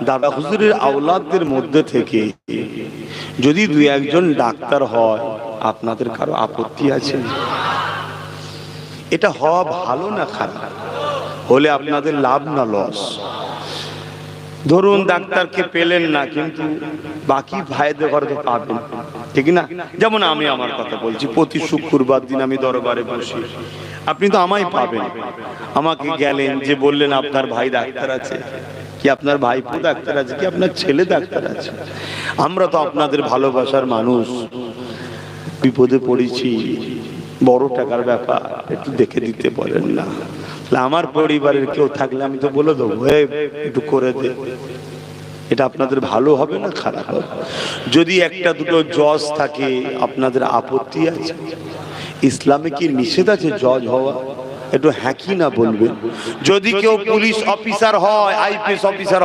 দাদা হুজুরের আওলাদদের মধ্যে থেকে যদি দুই একজন ডাক্তার হয়, আপনাদের কারো আপত্তি আছে? এটা হওয়া ভালো না খারাপ? হলে আপনাদের লাভ না লস? ধরুন ডাক্তারকে পেলেন না, কিন্তু বাকি ভাইদের ঘরে তো পাবেন, ঠিক না? যেমন আমি আমার কথা বলছি, প্রতি শুক্রবার দিন আমি দরবারে বসি, আপনি তো আমায় পাবেন। আমাকে গেলেন যে বললেন আপনার ভাই ডাক্তার আছে কি, আপনার ভাইপো ডাক্তার আছে কি, আপনার ছেলে ডাক্তার আছে। আমরা তো আপনাদের ভালোবাসার মানুষ, বিপদে পড়েছি, বড় টাকার ব্যাপার, একটু দেখে দিতে পারেন না? আমার পরিবারের কেউ থাকলে আমি তো বলে দেবো, একটু করে দে। এটা আপনাদের ভালো হবে না খারাপ হবে? যদি একটা দুটো জজ থাকে, আপনাদের আপত্তি আছে? ইসলামে কি নিষেধ আছে জজ হওয়া? একটু হ্যাঁ কি না বলবেন। যদি কেউ পুলিশ অফিসার হয়, আইপিএস অফিসার হয়,